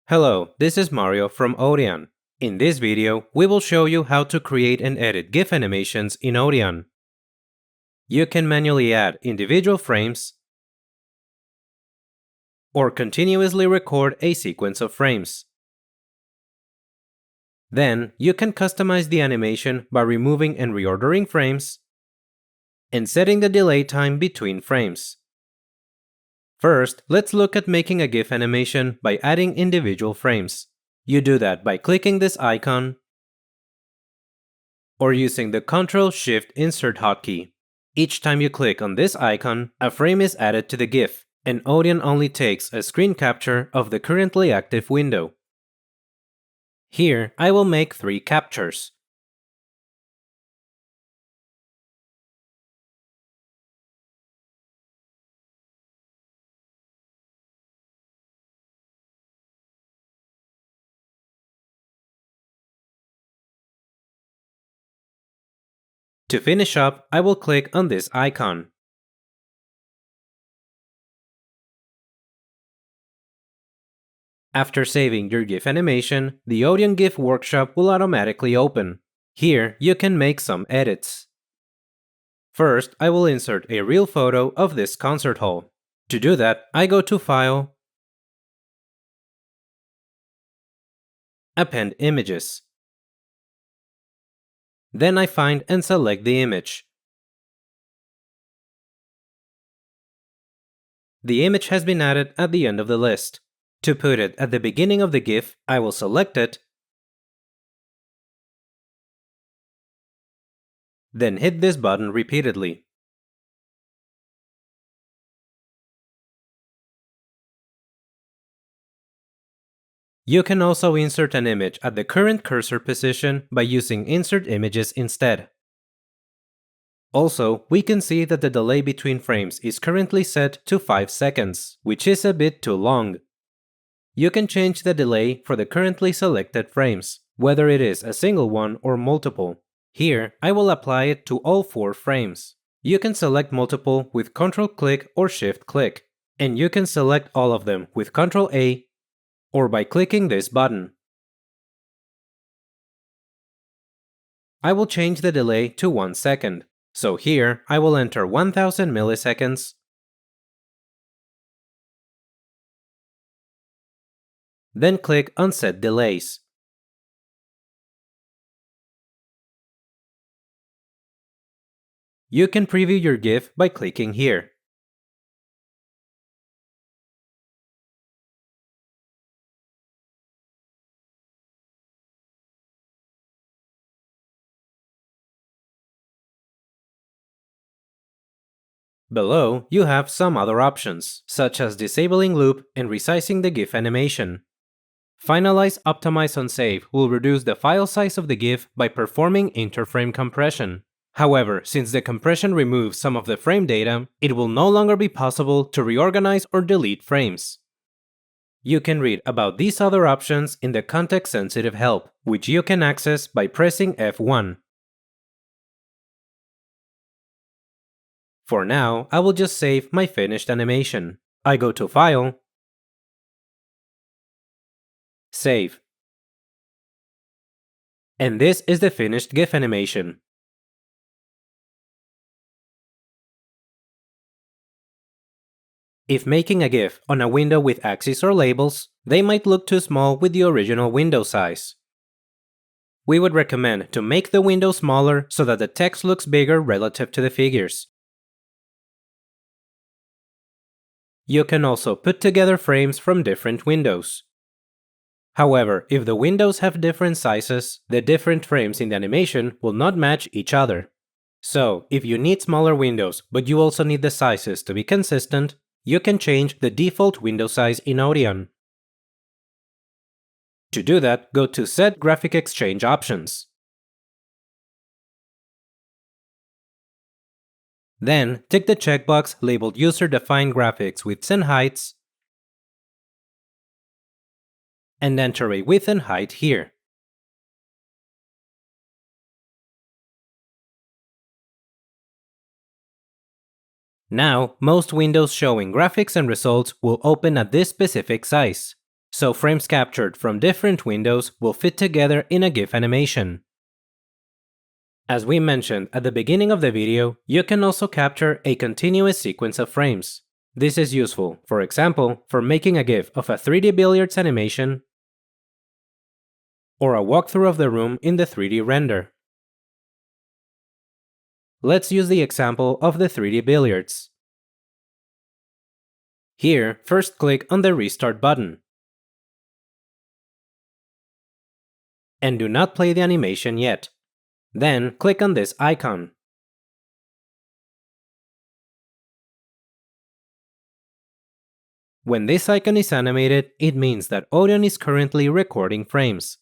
Hello, this is Mario from Audion. In this video, we will show you how to create and edit GIF animations in Audion. You can manually add individual frames or continuously record a sequence of frames. Then, you can customize the animation by removing and reordering frames and setting the delay time between frames. First, let's look at making a GIF animation by adding individual frames. You do that by clicking this icon or using the Ctrl-Shift-Insert hotkey. Each time you click on this icon, a frame is added to the GIF, and Audion only takes a screen capture of the currently active window. Here, I will make 3 captures. To finish up, I will click on this icon. After saving your GIF animation, the Audion GIF workshop will automatically open. Here, you can make some edits. First, I will insert a real photo of this concert hall. To do that, I go to File, Append Images. Then I find and select the image. The image has been added at the end of the list. To put it at the beginning of the GIF, I will select it, then hit this button repeatedly. You can also insert an image at the current cursor position by using Insert Images instead. Also, we can see that the delay between frames is currently set to 5 seconds, which is a bit too long. You can change the delay for the currently selected frames, whether it is a single one or multiple. Here, I will apply it to all 4 frames. You can select multiple with Ctrl-Click or Shift-Click, and you can select all of them with Ctrl-A or by clicking this button. I will change the delay to 1 second. So here, I will enter 1000 milliseconds, then click on Set Delays. You can preview your GIF by clicking here. Below, you have some other options, such as disabling loop and resizing the GIF animation. Finalize Optimize on Save will reduce the file size of the GIF by performing interframe compression. However, since the compression removes some of the frame data, it will no longer be possible to reorganize or delete frames. You can read about these other options in the context-sensitive help, which you can access by pressing F1. For now, I will just save my finished animation. I go to File, Save. And this is the finished GIF animation. If making a GIF on a window with axes or labels, they might look too small with the original window size. We would recommend to make the window smaller so that the text looks bigger relative to the figures. You can also put together frames from different windows. However, if the windows have different sizes, the different frames in the animation will not match each other. So, if you need smaller windows but you also need the sizes to be consistent, you can change the default window size in Audion. To do that, go to Set Graphic Exchange Options. Then, tick the checkbox labeled User-Defined Graphics Widths and Heights and enter a width and height here. Now, most windows showing graphics and results will open at this specific size. so frames captured from different windows will fit together in a GIF animation. As we mentioned at the beginning of the video, you can also capture a continuous sequence of frames. This is useful, for example, for making a GIF of a 3D billiards animation or a walkthrough of the room in the 3D render. Let's use the example of the 3D billiards. Here, first click on the Restart button. And do not play the animation yet. Then click on this icon. When this icon is animated, it means that Audion is currently recording frames.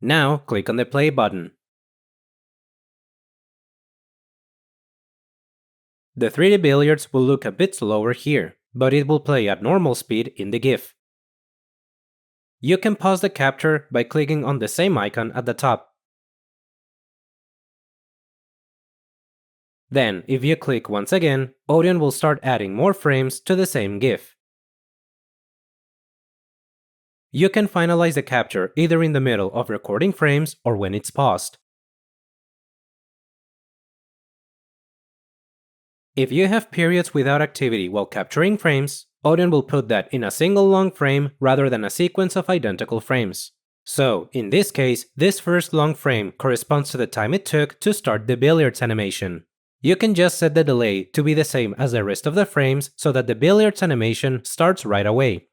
Now click on the play button. The 3D billiards will look a bit slower here, but it will play at normal speed in the GIF. You can pause the capture by clicking on the same icon at the top. Then, if you click once again, Audion will start adding more frames to the same GIF. You can finalize the capture either in the middle of recording frames or when it's paused. If you have periods without activity while capturing frames, Audion will put that in a single long frame rather than a sequence of identical frames. So, in this case, this first long frame corresponds to the time it took to start the billiards animation. You can just set the delay to be the same as the rest of the frames so that the billiards animation starts right away.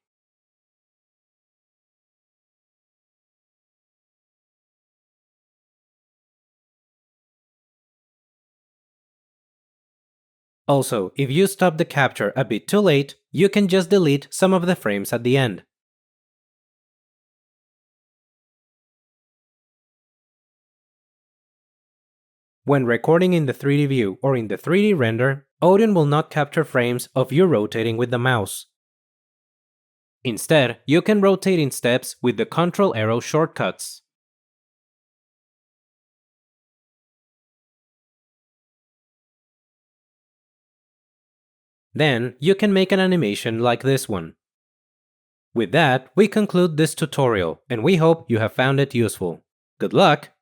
Also, if you stop the capture a bit too late, you can just delete some of the frames at the end. When recording in the 3D view or in the 3D render, Audion will not capture frames of you rotating with the mouse. Instead, you can rotate in steps with the Ctrl arrow shortcuts. Then, you can make an animation like this one. With that, we conclude this tutorial, and we hope you have found it useful. Good luck!